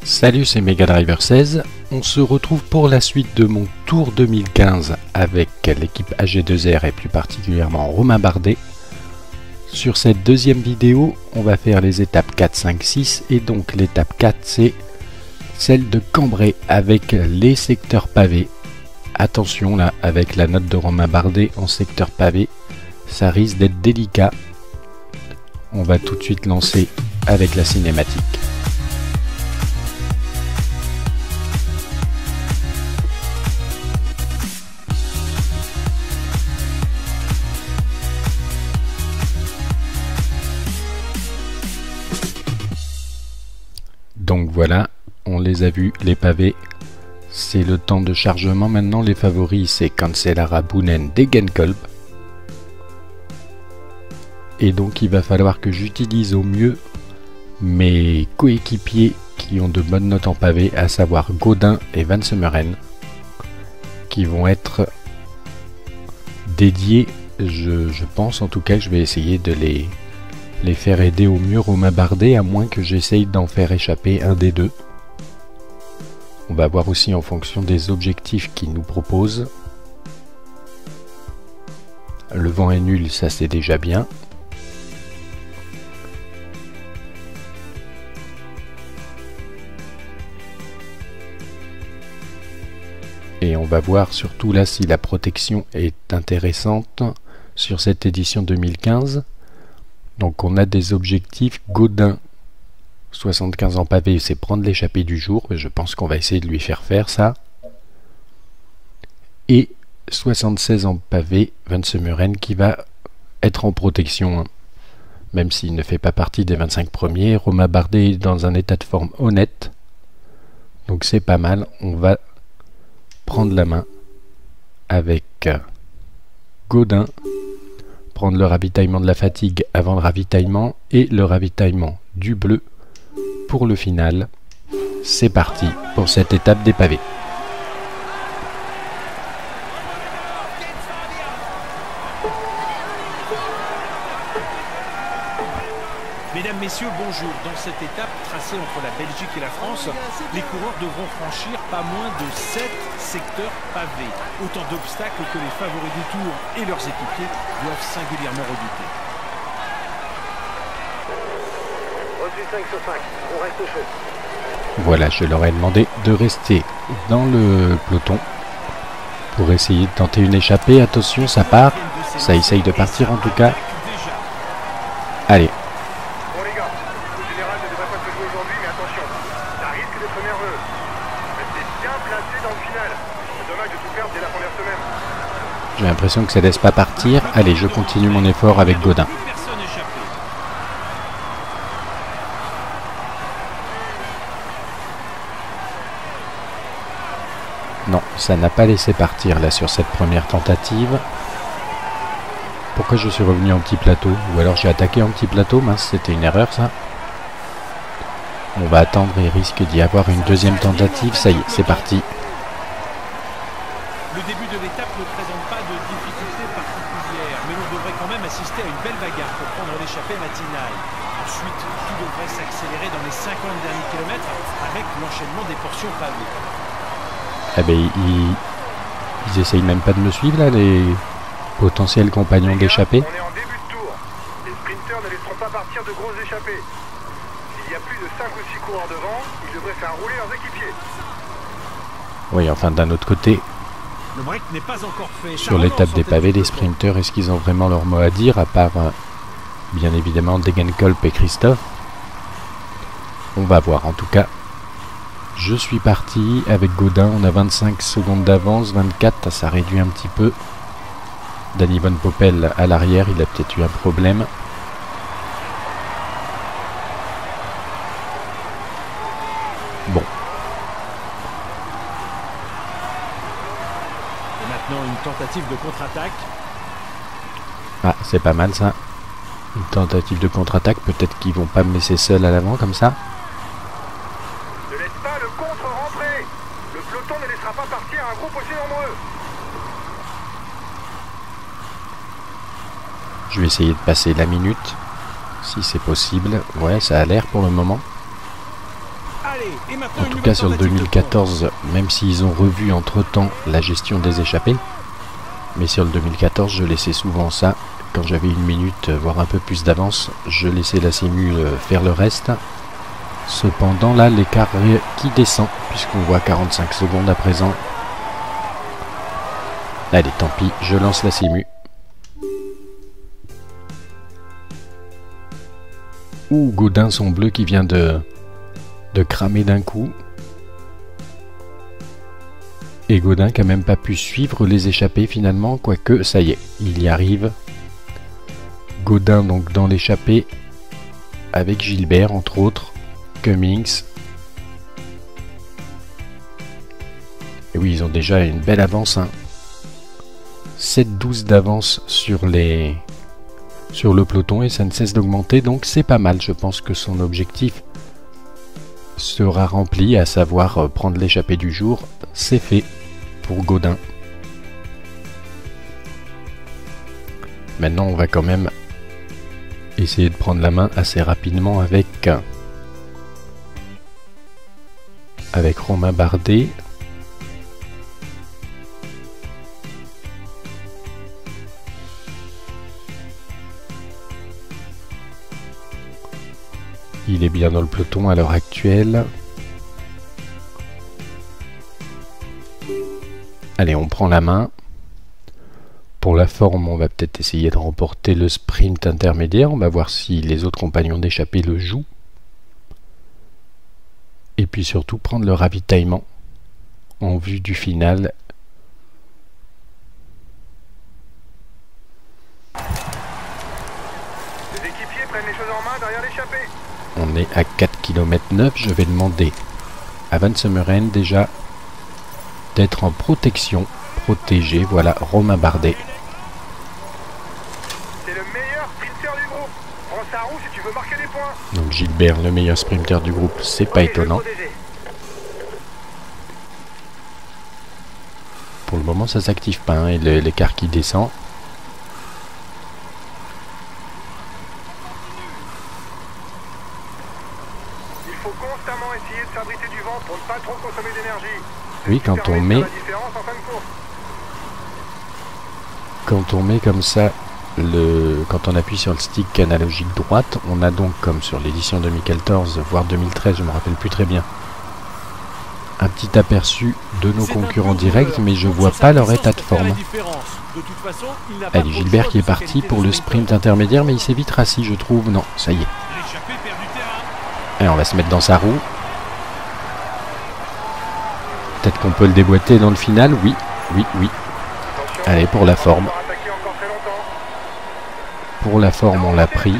Salut, c'est Mega Driver 16. On se retrouve pour la suite de mon Tour 2015 avec l'équipe AG2R et plus particulièrement Romain Bardet. Sur cette deuxième vidéo, on va faire les étapes 4, 5, 6 et donc l'étape 4 c'est celle de Cambrai avec les secteurs pavés. Attention là, avec la note de Romain Bardet en secteur pavé, ça risque d'être délicat. On va tout de suite lancer avec la cinématique. Donc voilà, on les a vus, les pavés. C'est le temps de chargement maintenant. Les favoris, c'est Cancellara, Boonen, Degenkolb. Et donc il va falloir que j'utilise au mieux mes coéquipiers qui ont de bonnes notes en pavé, à savoir Godin et Van Semmeren, qui vont être dédiés. Je pense en tout cas que je vais essayer de les faire aider au mieux Romain Bardet, à moins que j'essaye d'en faire échapper un des deux. On va voir aussi en fonction des objectifs qu'il nous propose. Le vent est nul, ça c'est déjà bien. Et on va voir surtout là si la protection est intéressante sur cette édition 2015. Donc on a des objectifs. Godin 75 en pavé, c'est prendre l'échappée du jour. Je pense qu'on va essayer de lui faire ça. Et 76 en pavé, Van Semmeren qui va être en protection. Même s'il ne fait pas partie des 25 premiers. Romain Bardet est dans un état de forme honnête. Donc c'est pas mal. On va prendre la main avec Godin. Prendre le ravitaillement de la fatigue avant le ravitaillement et le ravitaillement du bleu pour le final. C'est parti pour cette étape des pavés. Mesdames, Messieurs, bonjour. Dans cette étape tracée entre la Belgique et la France, les coureurs devront franchir pas moins de 7 secteurs pavés. Autant d'obstacles que les favoris du Tour et leurs équipiers doivent singulièrement redouter. Reçu 5 sur 5, on reste chaud. Voilà, je leur ai demandé de rester dans le peloton pour essayer de tenter une échappée. Attention, ça part. Ça essaye de partir en tout cas. Allez. Bon les gars, le général ne devrait pas se jouer aujourd'hui, mais attention, ça risque d'être nerveux. Restez bien placé dans le final. C'est dommage de tout perdre dès la première semaine. J'ai l'impression que ça laisse pas partir. Allez, je continue mon effort avec Godin. Non, ça n'a pas laissé partir là sur cette première tentative. Pourquoi je suis revenu en petit plateau? Ou alors j'ai attaqué en petit plateau? Mince, c'était une erreur ça. On va attendre et risque d'y avoir une deuxième tentative. Ça y est, c'est parti. Le début de l'étape ne présente pas de difficultés particulières, mais l'on devrait quand même assister à une belle bagarre pour prendre l'échappée matinale. Ensuite, tout devrait s'accélérer dans les 50 derniers kilomètres avec l'enchaînement des portions pavées. Eh ben, ils essayent même pas de me suivre là, les potentiels compagnons d'échappée. On est en début de tour. Les sprinteurs ne laisseront pas partir de grosses échappées. S'il y a plus de 5 ou 6 coureurs devant, ils devraient faire rouler leurs équipiers. Oui, enfin d'un autre côté, Le break n'est pas encore fait. sur l'étape des pavés, les sprinteurs, est-ce qu'ils ont vraiment leur mot à dire, à part bien évidemment Degenkolb et Christophe? On va voir. En tout cas, je suis parti avec Godin. On a 25 secondes d'avance, 24, ça réduit un petit peu. Danny Van Poppel à l'arrière, il a peut-être eu un problème. Bon. Et maintenant une tentative de contre-attaque. Ah, c'est pas mal ça. Une tentative de contre-attaque. Peut-être qu'ils vont pas me laisser seul à l'avant comme ça. Ne laisse pas le contre rentrer. Le peloton ne laissera pas partir un groupe aussi nombreux. Je vais essayer de passer la minute, si c'est possible. Ouais, ça a l'air pour le moment. Allez, Allez, et maintenant En tout cas sur le 2014, même s'ils ont revu entre-temps la gestion des échappées. Mais sur le 2014, je laissais souvent ça. Quand j'avais une minute, voire un peu plus d'avance, je laissais la simu faire le reste. Cependant, là, l'écart qui descend, puisqu'on voit 45 secondes à présent. Allez, tant pis, je lance la simu. Ouh, Gaudin, son bleu qui vient de cramer d'un coup. Et Gaudin qui n'a même pas pu suivre les échappées finalement, quoique ça y est, il y arrive. Gaudin donc dans l'échappée avec Gilbert entre autres, Cummings. Et oui, ils ont déjà une belle avance, hein. 7-12 d'avance sur le peloton et ça ne cesse d'augmenter, donc c'est pas mal. Je pense que son objectif sera rempli, à savoir prendre l'échappée du jour. C'est fait pour Gaudin. Maintenant, on va quand même essayer de prendre la main assez rapidement avec Romain Bardet. Il est bien dans le peloton à l'heure actuelle. Allez, on prend la main. Pour la forme, on va peut-être essayer de remporter le sprint intermédiaire. On va voir si les autres compagnons d'échappée le jouent. Et puis surtout prendre le ravitaillement en vue du final. Les équipiers prennent les choses en main derrière l'échappée. On est à 4 km 9. Je vais demander à Van Semmeren déjà d'être en protection. Protégé, voilà, Romain Bardet. C'est le meilleur sprinter du groupe. Prends sa roue si tu veux marquer des points. Donc Gilbert, le meilleur sprinter du groupe, c'est pas étonnant. Pour le moment, ça s'active pas, hein, et l'écart qui descend. Il faut constamment essayer de s'abriter du vent pour ne pas trop consommer d'énergie. Oui, quand on met comme ça, quand on appuie sur le stick analogique droite, on a donc, comme sur l'édition 2014, voire 2013, je me rappelle plus très bien, un petit aperçu de nos concurrents directs, mais je vois pas leur état de forme. Allez, Gilbert qui est parti pour le sprint intermédiaire, mais il s'est vite rassis, je trouve. Non, ça y est. Allez, on va se mettre dans sa roue. Peut-être qu'on peut le déboîter dans le final. Oui, oui, oui. Allez, pour la forme. Pour la forme, on l'a pris.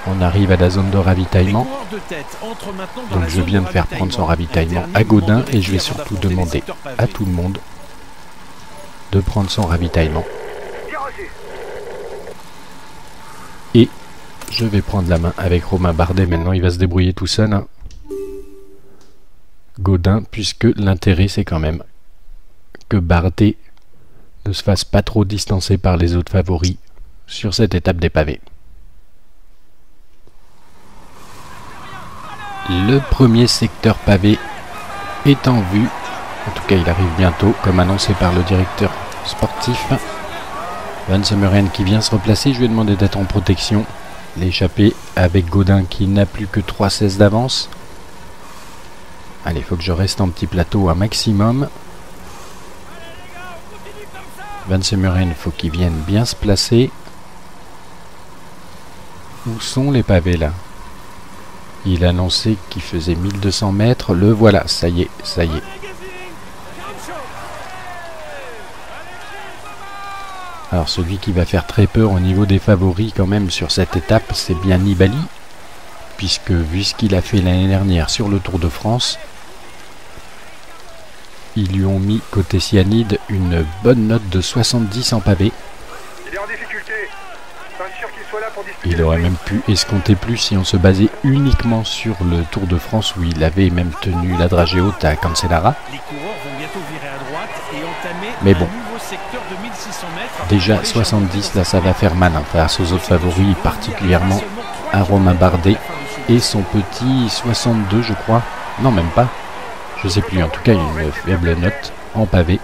On arrive à la zone de ravitaillement. Donc je viens de faire prendre son ravitaillement à Gaudin et je vais surtout demander à tout le monde de prendre son ravitaillement. Et je vais prendre la main avec Romain Bardet. Maintenant, il va se débrouiller tout seul, hein. Gaudin, puisque l'intérêt c'est quand même que Bardet ne se fasse pas trop distancer par les autres favoris sur cette étape des pavés. Le premier secteur pavé est en vue. En tout cas, il arrive bientôt, comme annoncé par le directeur sportif. Van Semmeren qui vient se replacer. Je lui ai demandé d'être en protection. L'échappée avec Gaudin qui n'a plus que 3,16 d'avance. Allez, il faut que je reste en petit plateau un maximum. Van Semmeren, il faut qu'il vienne bien se placer. Où sont les pavés là? Il a annoncé qu'il faisait 1200 mètres. Le voilà, ça y est, ça y est. Alors celui qui va faire très peur au niveau des favoris quand même sur cette étape, c'est bien Nibali. Puisque vu ce qu'il a fait l'année dernière sur le Tour de France, ils lui ont mis côté cyanide une bonne note de 70 en pavé. Il est en difficulté. Pas sûr qu'il soit là pour discuter. Il aurait même pu escompter plus si on se basait uniquement sur le Tour de France où il avait même tenu la dragée haute à Cancellara. Mais bon, déjà 70 là ça va faire mal, hein, face aux autres favoris, particulièrement à Romain Bardet. et son petit 62 je crois. Non même pas. Je sais plus, en tout cas une faible note en pavé.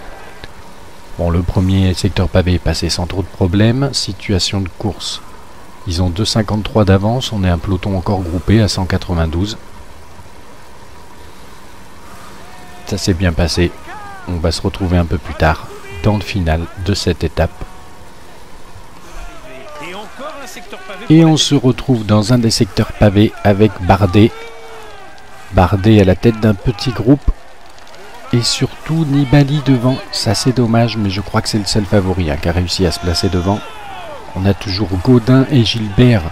Bon, le premier secteur pavé est passé sans trop de problèmes. Situation de course. Ils ont 2,53 d'avance. On est un peloton encore groupé à 192. Ça s'est bien passé. On va se retrouver un peu plus tard dans le final de cette étape. Et on se retrouve dans un des secteurs pavés avec Bardet. Bardet à la tête d'un petit groupe. Et surtout Nibali devant. Ça c'est dommage, mais je crois que c'est le seul favori qui a réussi à se placer devant. On a toujours Gaudin et Gilbert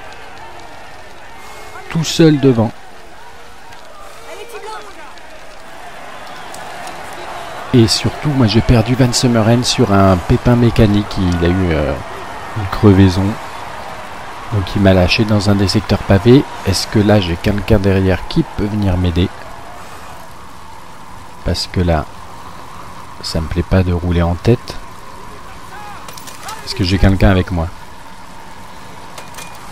tout seul devant. Et surtout, moi j'ai perdu Van Summeren sur un pépin mécanique. Il a eu une crevaison. Donc il m'a lâché dans un des secteurs pavés. Est-ce que là j'ai quelqu'un derrière qui peut venir m'aider? Parce que là, ça me plaît pas de rouler en tête. Est-ce que j'ai quelqu'un avec moi?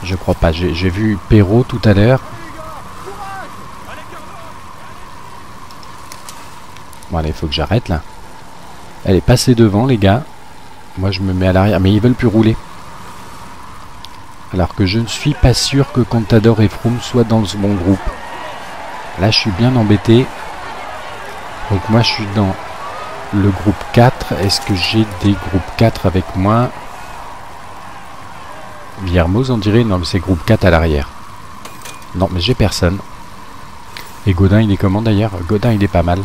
Je crois pas. J'ai vu Perrault tout à l'heure. Bon allez, il faut que j'arrête là. Allez, passez devant les gars. Moi je me mets à l'arrière. Mais ils veulent plus rouler. Alors que je ne suis pas sûr que Contador et Froome soient dans ce bon groupe. Là je suis bien embêté. Donc moi je suis dans le groupe 4. Est-ce que j'ai des groupes 4 avec moi? Villermoz on dirait. Non mais c'est groupe 4 à l'arrière. Non mais j'ai personne. Et Gaudin il est comment d'ailleurs? Gaudin il est pas mal.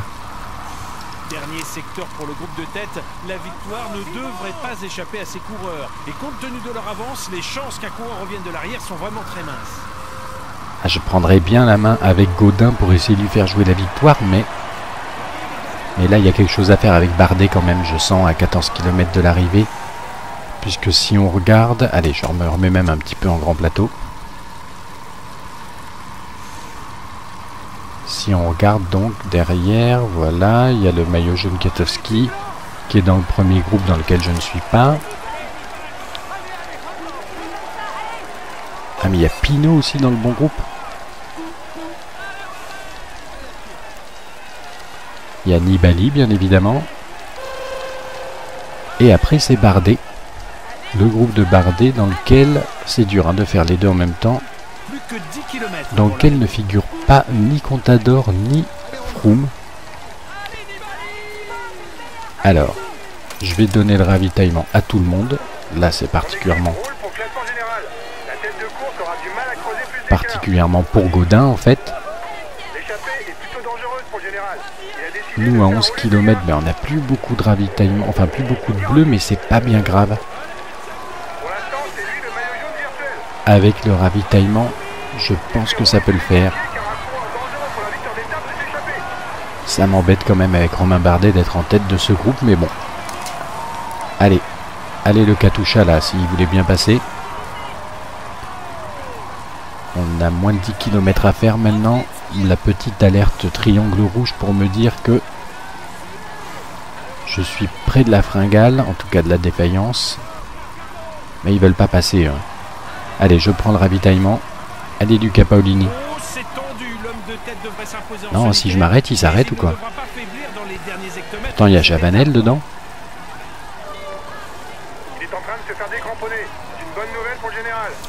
Dernier secteur pour le groupe de tête, la victoire ne devrait pas échapper à ses coureurs. Et compte tenu de leur avance, les chances qu'un coureur revienne de l'arrière sont vraiment très minces. Ah, je prendrais bien la main avec Gaudin pour essayer de lui faire jouer la victoire, mais là il y a quelque chose à faire avec Bardet quand même, je sens, à 14 km de l'arrivée. Puisque si on regarde, allez je me remets même un petit peu en grand plateau. Si on regarde donc derrière, voilà, il y a le maillot jaune Katowski qui est dans le premier groupe dans lequel je ne suis pas. Ah mais il y a Pinot aussi dans le bon groupe. Il y a Nibali bien évidemment. Et après c'est Bardet. Le groupe de Bardet dans lequel c'est dur de faire les deux en même temps. Dans lequel ne figure pas ni Contador ni Froome. Alors, je vais donner le ravitaillement à tout le monde. Là, c'est particulièrement pour Gaudin en fait. Nous à 11 km, ben, on n'a plus beaucoup de ravitaillement, enfin plus beaucoup de bleu, mais c'est pas bien grave. Avec le ravitaillement, je pense que ça peut le faire. Ça m'embête quand même avec Romain Bardet d'être en tête de ce groupe, mais bon. Allez, allez le Katusha là, s'il voulait bien passer. On a moins de 10 km à faire maintenant. La petite alerte triangle rouge pour me dire que je suis près de la fringale, en tout cas de la défaillance. Mais ils veulent pas passer. Allez, je prends le ravitaillement. Allez, Luca Paolini. Non, si je m'arrête, il s'arrête ou quoi? Pourtant, il y a Chavanel dedans.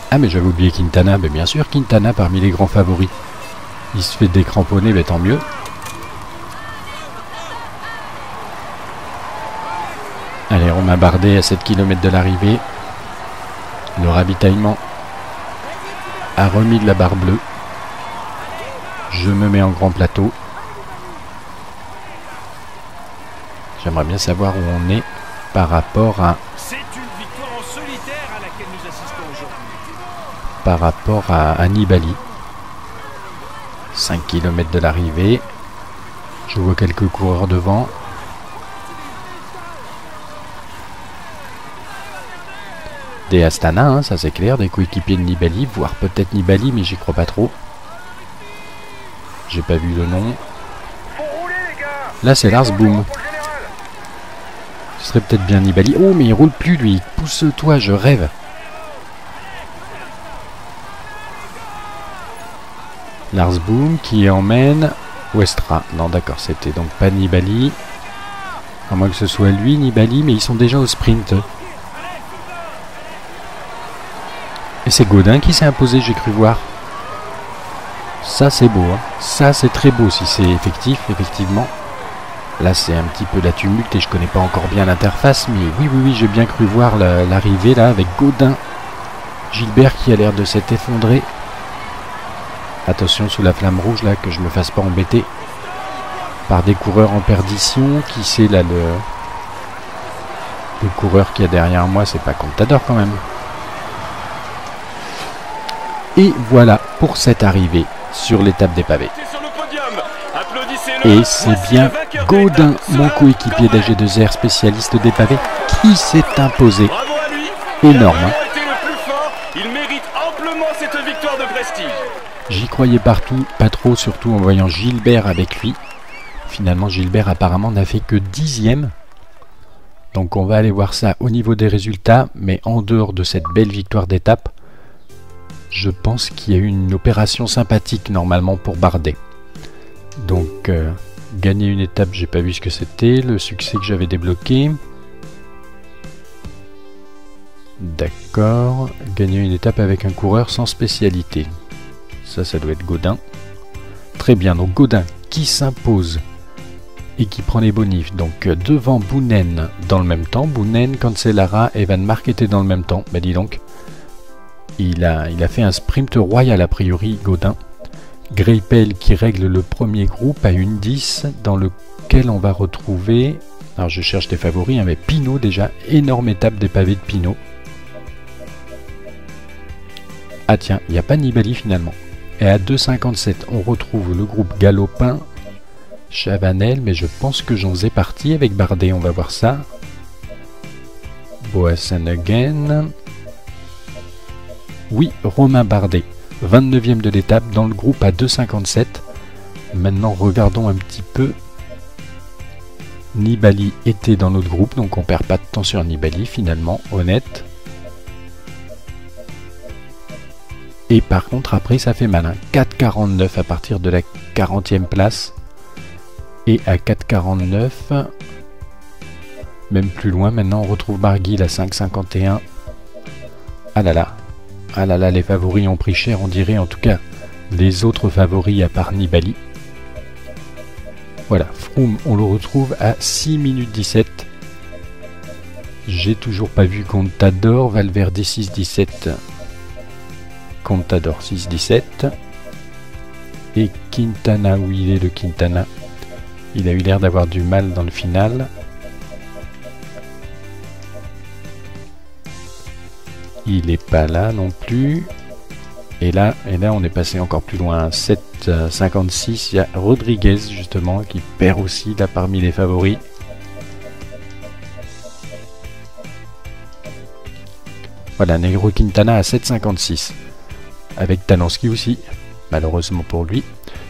Ah, mais j'avais oublié Quintana. Mais bien sûr, Quintana parmi les grands favoris. Il se fait décramponner, mais tant mieux. Allez, Romain Bardet à 7 km de l'arrivée. Le ravitaillement a remis de la barre bleue. Je me mets en grand plateau. J'aimerais bien savoir où on est par rapport à... C'est une victoire en solitaire à laquelle nous assistons aujourd'hui. Par rapport à Nibali. 5 km de l'arrivée. Je vois quelques coureurs devant. Des Astana, ça c'est clair, des coéquipiers de Nibali, voire peut-être Nibali, mais j'y crois pas trop. J'ai pas vu le nom. Là c'est Lars Boom. Ce serait peut-être bien Nibali. Oh mais il roule plus lui, pousse-toi, je rêve. Lars Boom qui emmène Westra. Non d'accord, c'était donc pas Nibali. À moins que ce soit lui, Nibali, mais ils sont déjà au sprint. Et c'est Gaudin qui s'est imposé, j'ai cru voir. Ça c'est beau, hein. Ça c'est très beau si c'est effectif, effectivement. Là c'est un petit peu la tumulte et je connais pas encore bien l'interface, mais oui, j'ai bien cru voir l'arrivée là avec Gaudin. Gilbert qui a l'air de s'être effondré. Attention sous la flamme rouge là, que je me fasse pas embêter par des coureurs en perdition. Qui c'est là le coureur qui est derrière moi? C'est pas Contador quand même. Et voilà pour cette arrivée sur l'étape des pavés. Et c'est bien Gaudin, mon coéquipier d'AG2R, spécialiste des pavés, qui s'est imposé. Énorme. Hein. Il mérite amplement cette victoire de prestige. J'y croyais partout, pas trop, surtout en voyant Gilbert avec lui. Finalement, Gilbert apparemment n'a fait que 10e. Donc on va aller voir ça au niveau des résultats, mais en dehors de cette belle victoire d'étape, je pense qu'il y a eu une opération sympathique normalement pour Bardet. Donc gagner une étape, j'ai pas vu ce que c'était, le succès que j'avais débloqué. D'accord, gagner une étape avec un coureur sans spécialité. Ça doit être Gaudin. Très bien, donc Gaudin qui s'impose et qui prend les bonifs. Donc devant Boonen dans le même temps. Boonen, Cancellara et Van Mark étaient dans le même temps. Bah dis donc, il a fait un sprint royal a priori, Gaudin. Greipel qui règle le premier groupe à une 10 dans lequel on va retrouver... Alors je cherche des favoris, hein, mais Pinot déjà, énorme étape des pavés de Pinot. Ah tiens, il n'y a pas Nibali finalement. Et à 2,57, on retrouve le groupe Galopin, Chavanel, mais je pense que j'en faisais partie avec Bardet, on va voir ça. Boassenhagen. Oui, Romain Bardet, 29e de l'étape dans le groupe à 2,57. Maintenant, regardons un petit peu. Nibali était dans notre groupe, donc on perd pas de temps sur Nibali finalement, honnête. Et par contre après ça fait mal, hein. 4,49 à partir de la 40e place. Et à 4,49, même plus loin, maintenant on retrouve Barguil à 5,51. Ah là là, les favoris ont pris cher, on dirait, en tout cas les autres favoris à part Nibali. Voilà, Froome, on le retrouve à 6 minutes 17. J'ai toujours pas vu Contador, Valverde 6,17. Contador 6,17. Et Quintana, où il est le Quintana? Il a eu l'air d'avoir du mal dans le final. Il est pas là non plus. Et là, on est passé encore plus loin. 7,56. Il y a Rodriguez, justement, qui perd aussi là parmi les favoris. Voilà, Negro Quintana à 7,56. Avec Talansky aussi, malheureusement pour lui.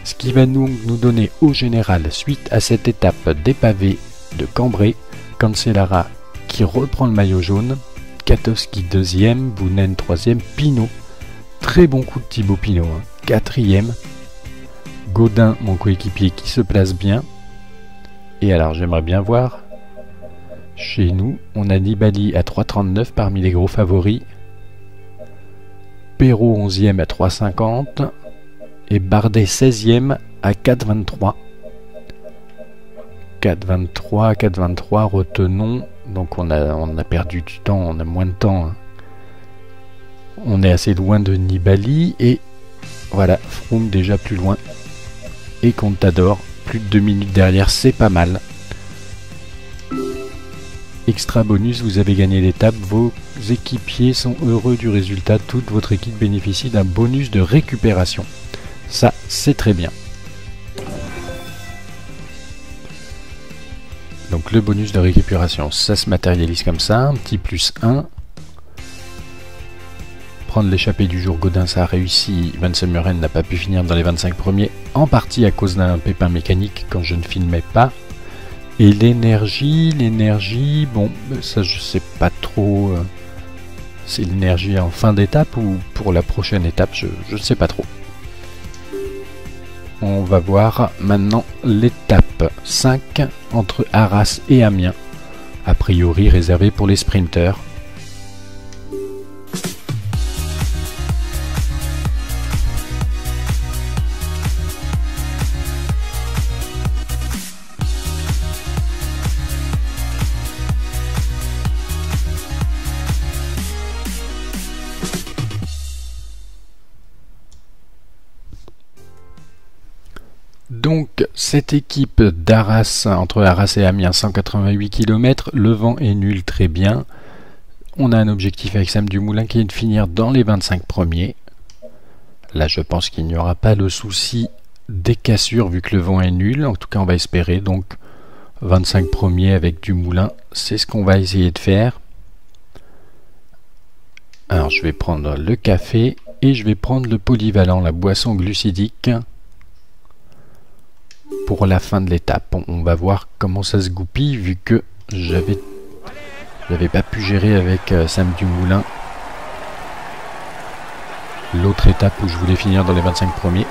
Ce qui va nous donner au général, suite à cette étape des pavés de Cambrai, Cancellara qui reprend le maillot jaune, Katowski 2e, Boonen 3e, Pinot. Très bon coup de Thibaut Pinot, hein. 4e. Gaudin, mon coéquipier, qui se place bien. Et alors, j'aimerais bien voir. Chez nous, on a Nibali à 3,39 parmi les gros favoris. Perrault 11e à 3,50. Et Bardet 16e à 4,23. 4,23, retenons. Donc on a perdu du temps, on a moins de temps, hein. On est assez loin de Nibali et voilà, Froome déjà plus loin. Et Contador, plus de 2 minutes derrière, c'est pas mal. Extra bonus, vous avez gagné l'étape, vos équipiers sont heureux du résultat, toute votre équipe bénéficie d'un bonus de récupération. Ça, c'est très bien. Donc le bonus de récupération, ça se matérialise comme ça, un petit plus 1. Prendre l'échappée du jour, Gaudin, ça a réussi. Van Semmeren n'a pas pu finir dans les 25 premiers, en partie à cause d'un pépin mécanique quand je ne filmais pas. Et l'énergie, bon, ça je sais pas trop. C'est l'énergie en fin d'étape ou pour la prochaine étape, je ne sais pas trop. On va voir maintenant l'étape 5 entre Arras et Amiens, a priori réservée pour les sprinteurs. Donc cette équipe d'Arras, entre Arras et Amiens, 188 km, le vent est nul, très bien. On a un objectif avec Sam Dumoulin qui est de finir dans les 25 premiers. Là je pense qu'il n'y aura pas le souci des cassures vu que le vent est nul, en tout cas on va espérer. Donc 25 premiers avec Dumoulin, c'est ce qu'on va essayer de faire. Alors je vais prendre le café et je vais prendre le polyvalent, la boisson glucidique. Pour la fin de l'étape, on va voir comment ça se goupille vu que j'avais pas pu gérer avec Sam Dumoulin l'autre étape où je voulais finir dans les 25 premiers.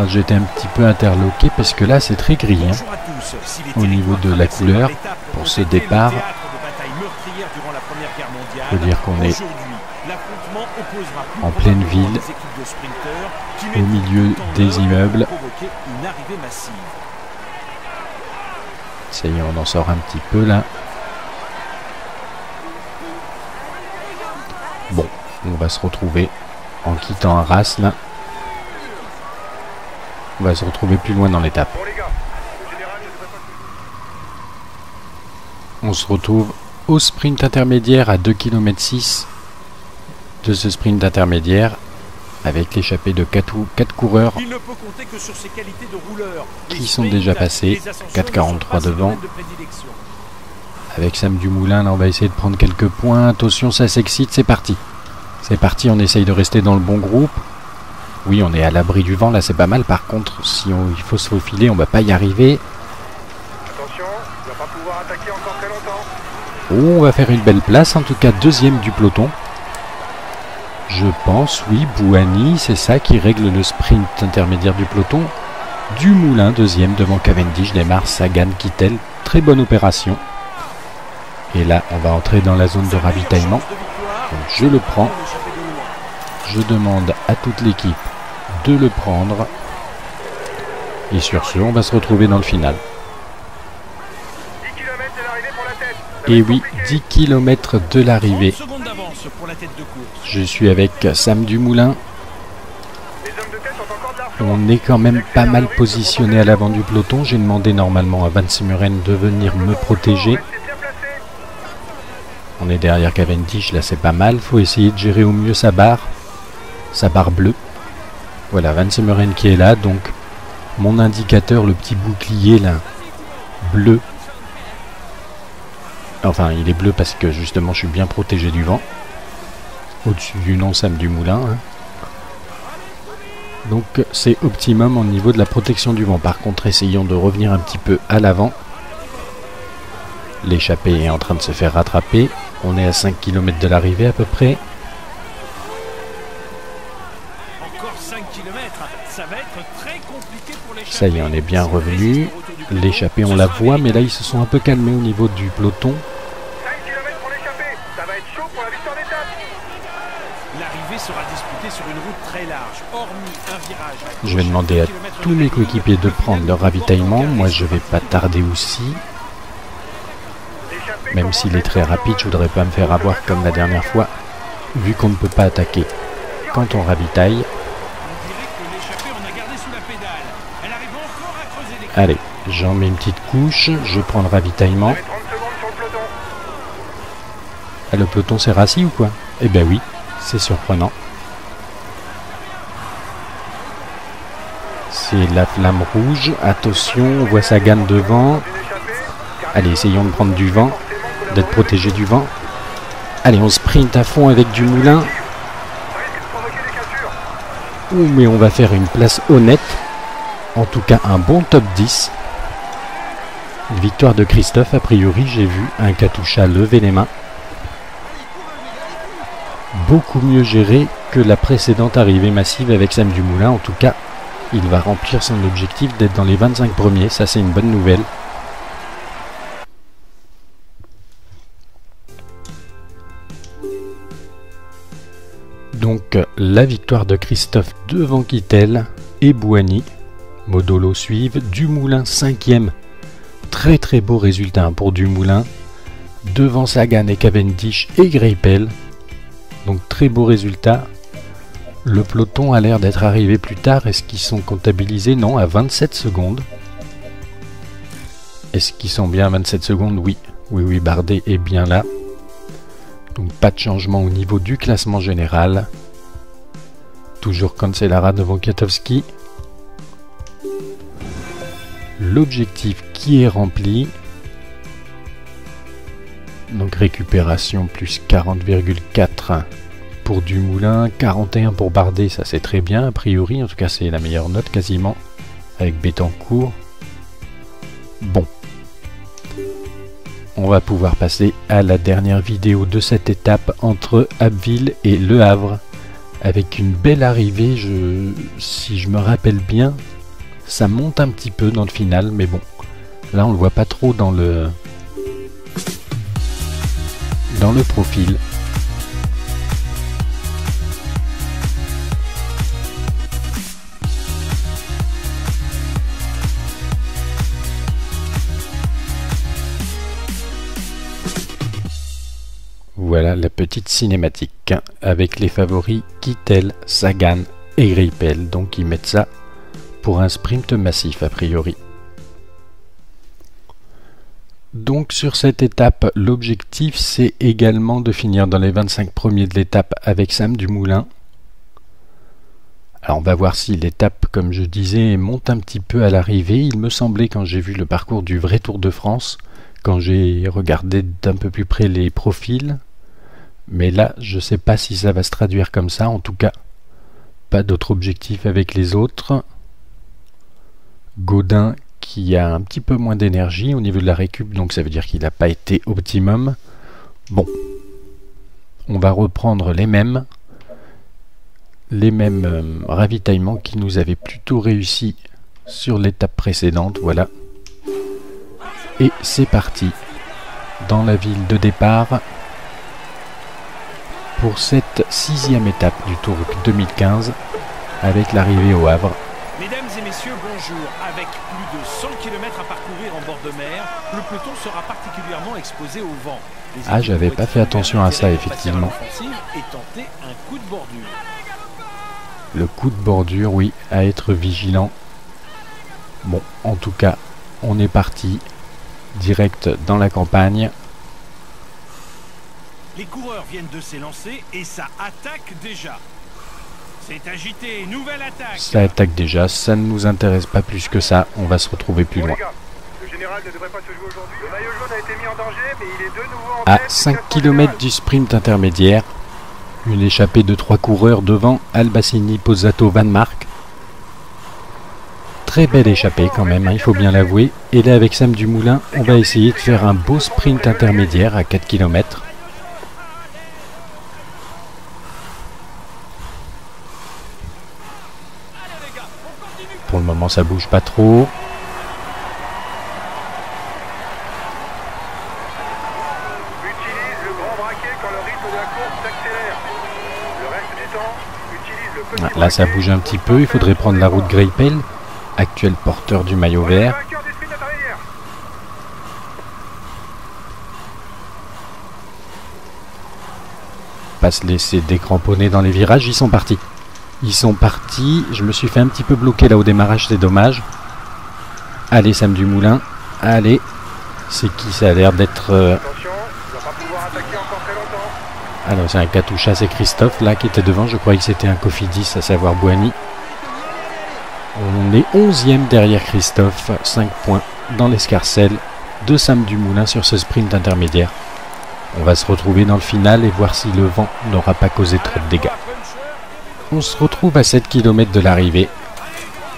J'étais un petit peu interloqué parce que là c'est très gris hein, au niveau de la couleur pour ce départ. Il faut dire qu'on est en pleine ville, au milieu des immeubles. Ça y est, on en sort un petit peu là. Bon, on va se retrouver en quittant Arras là. On va se retrouver plus loin dans l'étape. On se retrouve au sprint intermédiaire à 2,6 km de ce sprint intermédiaire avec l'échappée de 4 coureurs qui sont déjà passés, 4,43 devant. Avec Sam Dumoulin, là on va essayer de prendre quelques points. Attention, ça s'excite, c'est parti. C'est parti, on essaye de rester dans le bon groupe. Oui, on est à l'abri du vent, là c'est pas mal. Par contre, si il faut se faufiler, on va pas y arriver. Attention, il va pas pouvoir attaquer encore très longtemps. Oh, on va faire une belle place, en tout cas deuxième du peloton. Je pense, oui, Bouhanni, c'est ça qui règle le sprint intermédiaire du peloton. Dumoulin, deuxième devant Cavendish, démarre Sagan, Kittel. Très bonne opération. Et là, on va entrer dans la zone de ravitaillement. Donc, je le prends. Je demande à toute l'équipe de le prendre. Et sur ce, on va se retrouver dans le final. 10 km de l'arrivée pour la tête. Et oui, 10 km de l'arrivée. Je suis avec Sam Dumoulin. Les hommes de tête sont encore de l'argent. On est quand même pas mal positionné à l'avant du peloton. J'ai demandé normalement à Van Simmeren de venir me protéger. C'est bien placé. On est derrière Cavendish, là c'est pas mal. Faut essayer de gérer au mieux sa barre bleue. Voilà, Van Simmeren qui est là. Donc mon indicateur, le petit bouclier là, bleu. Enfin, il est bleu parce que justement je suis bien protégé du vent. Au-dessus du nom Sam Dumoulin. Hein. Donc c'est optimum au niveau de la protection du vent. Par contre, essayons de revenir un petit peu à l'avant. L'échappée est en train de se faire rattraper. On est à 5 km de l'arrivée à peu près. Encore 5 km, ça va être très compliqué pour l'échappée. Ça y est, on est bien revenu. L'échappée, on la voit, mais là ils se sont un peu calmés au niveau du peloton. 5 km pour l'échappée. Ça va être chaud pour la victoire d'étape. L'arrivée sera disputée sur une route très large, hormis un virage. Je vais demander à tous mes coéquipiers de prendre leur ravitaillement. Moi, je vais pas tarder aussi. Même s'il est très rapide, je voudrais pas me faire avoir comme la dernière fois, vu qu'on ne peut pas attaquer quand on ravitaille. On dirait que l'échappée, on a gardé sous la pédale. Elle arrive encore à creuser les... Allez, j'en mets une petite couche, je prends le ravitaillement. 30 secondes sur le peloton. Ah, le peloton s'est rassis ou quoi? Eh ben oui, c'est surprenant. C'est la flamme rouge. Attention, on voit Sagan devant. Allez, essayons de prendre du vent, d'être protégé du vent. Allez, on sprint à fond avec Dumoulin. Ouh, mais on va faire une place honnête. En tout cas, un bon top 10. Une victoire de Christophe, a priori, j'ai vu un Katusha lever les mains. Beaucoup mieux géré que la précédente arrivée massive avec Sam Dumoulin. En tout cas, il va remplir son objectif d'être dans les 25 premiers, ça c'est une bonne nouvelle. Donc la victoire de Christophe devant Kittel et Bouhanni. Modolo suivent, Dumoulin 5e. Très très beau résultat pour Dumoulin. Devant Sagan et Cavendish et Greipel. Donc très beau résultat. Le peloton a l'air d'être arrivé plus tard. Est-ce qu'ils sont comptabilisés? Non, à 27 secondes. Est-ce qu'ils sont bien à 27 secondes? Oui. Oui, Bardet est bien là. Donc pas de changement au niveau du classement général. Toujours Cancellara devant Kwiatkowski. L'objectif qui est rempli. Donc récupération plus 40,4 pour Dumoulin, 41 pour Bardet, ça c'est très bien a priori, en tout cas c'est la meilleure note quasiment, avec Bettencourt. Bon. On va pouvoir passer à la dernière vidéo de cette étape entre Abbeville et Le Havre, avec une belle arrivée, si je me rappelle bien, ça monte un petit peu dans le final, mais bon, là on le voit pas trop dans le profil. Voilà la petite cinématique avec les favoris Kittel, Sagan et Greipel. Donc ils mettent ça pour un sprint massif a priori. Donc sur cette étape, l'objectif c'est également de finir dans les 25 premiers de l'étape avec Sam Dumoulin. Alors on va voir si l'étape, comme je disais, monte un petit peu à l'arrivée. Il me semblait, quand j'ai vu le parcours du vrai Tour de France, quand j'ai regardé d'un peu plus près les profils, mais là je sais pas si ça va se traduire comme ça. En tout cas, pas d'autre objectif avec les autres. Gaudin qui a un petit peu moins d'énergie au niveau de la récup, donc ça veut dire qu'il n'a pas été optimum. Bon, on va reprendre les mêmes ravitaillements qui nous avaient plutôt réussi sur l'étape précédente, voilà. Et c'est parti dans la ville de départ pour cette 6e étape du Tour 2015 avec l'arrivée au Havre. Mesdames et messieurs, bonjour. Avec plus de 100 km à parcourir en bord de mer, le peloton sera particulièrement exposé au vent. Ah, j'avais pas fait attention à ça, effectivement. Et tenter un coup de bordure. Le coup de bordure, oui, à être vigilant. Bon, en tout cas, on est parti direct dans la campagne. Les coureurs viennent de s'élancer et ça attaque déjà. C'est agité, nouvelle attaque. Ça attaque déjà, ça ne nous intéresse pas plus que ça, on va se retrouver plus loin. Le général ne devrait pas se jouer aujourd'hui. Le maillot jaune a été mis en danger, mais il est de nouveau en à tête. 5 km du sprint intermédiaire, une échappée de 3 coureurs devant Albacini, Pozzato, Van Mark. Très belle échappée quand même, hein, il faut bien l'avouer. Et là avec Sam Dumoulin, on va essayer de faire un beau sprint intermédiaire à 4 km. Pour le moment ça bouge pas trop. Utilise le grand braquet quand le rythme de la course s'accélère. Le reste du temps, utilise le petit Là ça bouge un petit peu, il faudrait prendre la route Greipel, actuel porteur du maillot vert. vainqueur du sprint intermédiaire. Pas se laisser décramponner dans les virages, ils sont partis. Ils sont partis, je me suis fait un petit peu bloquer là au démarrage, c'est dommage. Allez Sam Dumoulin, allez. C'est qui? Ça a l'air d'être... Attention, il va pas pouvoir attaquer encore très longtemps. Alors c'est un Katusha, c'est Christophe là qui était devant, je croyais que c'était un Cofidis, à savoir Bouhanni. On est 11e derrière Christophe, 5 points dans l'escarcelle de Sam Dumoulin sur ce sprint intermédiaire. On va se retrouver dans le final et voir si le vent n'aura pas causé trop de dégâts. On se retrouve à 7 km de l'arrivée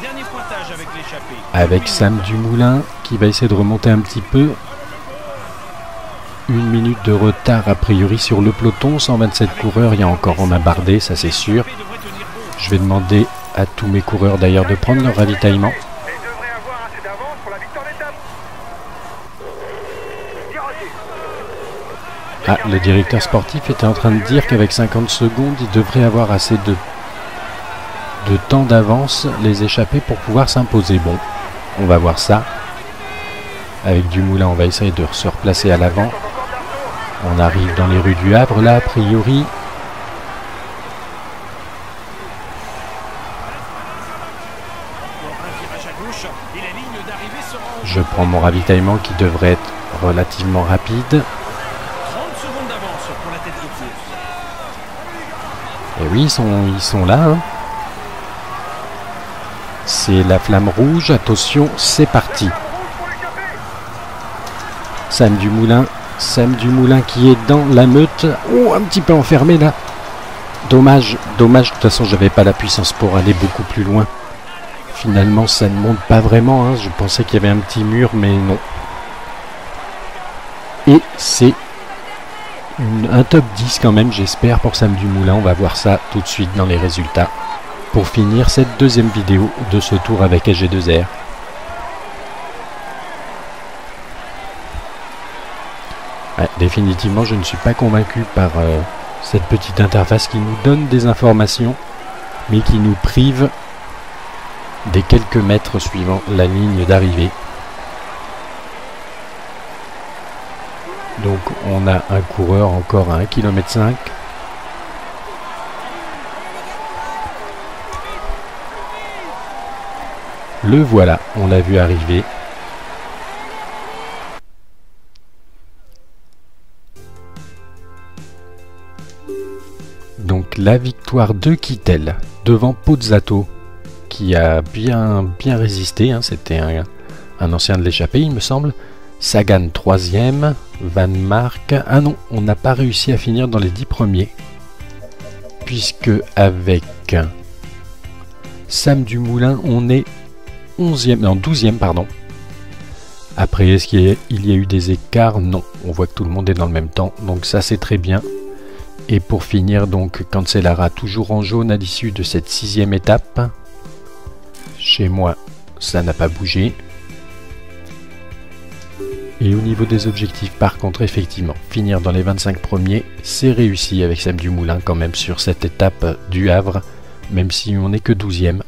Dernier pointage avec l'échappée. avec Sam Dumoulin qui va essayer de remonter un petit peu. 1 minute de retard a priori sur le peloton, 127 coureurs, il y a encore Romain Bardet, ça c'est sûr. Je vais demander à tous mes coureurs d'ailleurs de prendre leur ravitaillement. Et devrait avoir assez d'avance pour la victoire d'étape. Ah, le directeur sportif était en train de dire qu'avec 50 secondes, il devrait avoir assez de temps d'avance les échappés pour pouvoir s'imposer. Bon, on va voir ça. Avec Dumoulin, on va essayer de se replacer à l'avant. On arrive dans les rues du Havre, là, a priori. Je prends mon ravitaillement qui devrait être relativement rapide. 30 secondes d'avance pour la tête de course. Et oui, ils sont là. Hein. C'est la flamme rouge. Attention, c'est parti. Sam Dumoulin qui est dans la meute. Oh, un petit peu enfermé là. Dommage. De toute façon, j'avais pas la puissance pour aller beaucoup plus loin. Finalement, ça ne monte pas vraiment. Hein. Je pensais qu'il y avait un petit mur, mais non. Et c'est un top 10 quand même, j'espère, pour Sam Dumoulin. On va voir ça tout de suite dans les résultats. Pour finir cette deuxième vidéo de ce tour avec AG2R. Ouais, définitivement, je ne suis pas convaincu par cette petite interface qui nous donne des informations, mais qui nous prive des quelques mètres suivant la ligne d'arrivée. Donc on a un coureur encore à 1,5 km. Le voilà, on l'a vu arriver. Donc la victoire de Kittel devant Pozzato, qui a bien résisté, hein. C'était un ancien de l'échappée, il me semble. Sagan 3e, Van Mark... Ah non, on n'a pas réussi à finir dans les 10 premiers. Puisque avec Sam Dumoulin, on est 11e, non 12e, pardon. Après, est-ce qu'il y a eu des écarts? Non, on voit que tout le monde est dans le même temps, donc ça c'est très bien. Et pour finir, donc, Cancellara toujours en jaune à l'issue de cette 6e étape. Chez moi, ça n'a pas bougé. Et au niveau des objectifs, par contre, effectivement, finir dans les 25 premiers, c'est réussi avec Sam Dumoulin quand même sur cette étape du Havre, même si on n'est que 12e.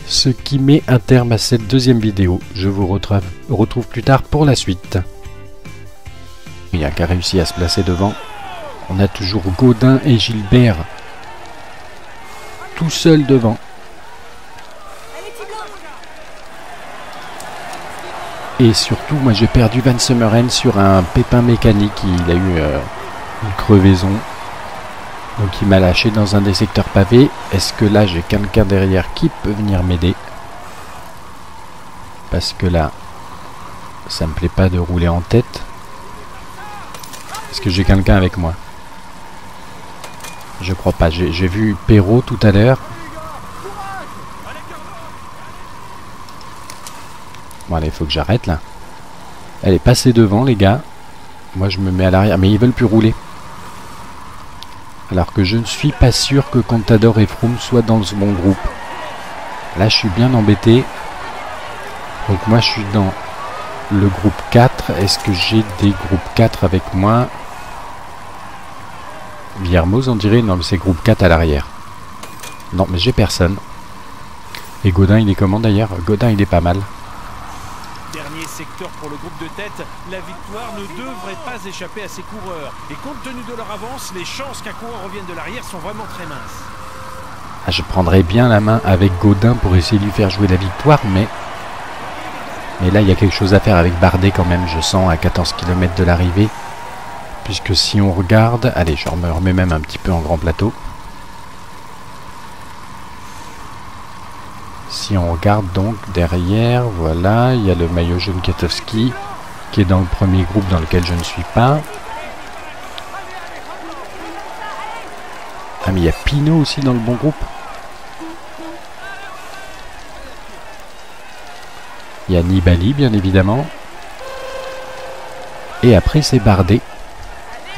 Ce qui met un terme à cette deuxième vidéo. Je vous retrouve plus tard pour la suite. Il n'y a qu'à réussir à se placer devant. On a toujours Gaudin et Gilbert tout seuls devant. Et surtout, moi j'ai perdu Van Summeren sur un pépin mécanique. Il a eu une crevaison. Donc il m'a lâché dans un des secteurs pavés. Est-ce que là j'ai quelqu'un derrière qui peut venir m'aider? Parce que là, ça me plaît pas de rouler en tête. Est-ce que j'ai quelqu'un avec moi? Je crois pas. J'ai vu Perrault tout à l'heure. Bon allez, il faut que j'arrête là. Elle est passée devant les gars. Moi je me mets à l'arrière. Mais ils veulent plus rouler. Alors que je ne suis pas sûr que Contador et Froome soient dans ce bon groupe. Là je suis bien embêté. Donc moi je suis dans le groupe 4. Est-ce que j'ai des groupes 4 avec moi? Villermoz on dirait. Non mais c'est groupe 4 à l'arrière. Non mais j'ai personne. Et Gaudin il est comment d'ailleurs? Gaudin il est pas mal. Dernier secteur pour le groupe de tête, la victoire ne devrait pas échapper à ses coureurs. Et compte tenu de leur avance, les chances qu'un coureur revienne de l'arrière sont vraiment très minces. Ah, je prendrais bien la main avec Gaudin pour essayer de lui faire jouer la victoire, mais là il y a quelque chose à faire avec Bardet quand même, je sens, à 14 km de l'arrivée. Puisque si on regarde... Allez, je me remets même un petit peu en grand plateau. Si on regarde donc derrière, voilà, il y a le maillot jaune Katowski qui est dans le premier groupe dans lequel je ne suis pas. Ah mais il y a Pinot aussi dans le bon groupe. Il y a Nibali bien évidemment. Et après c'est Bardet.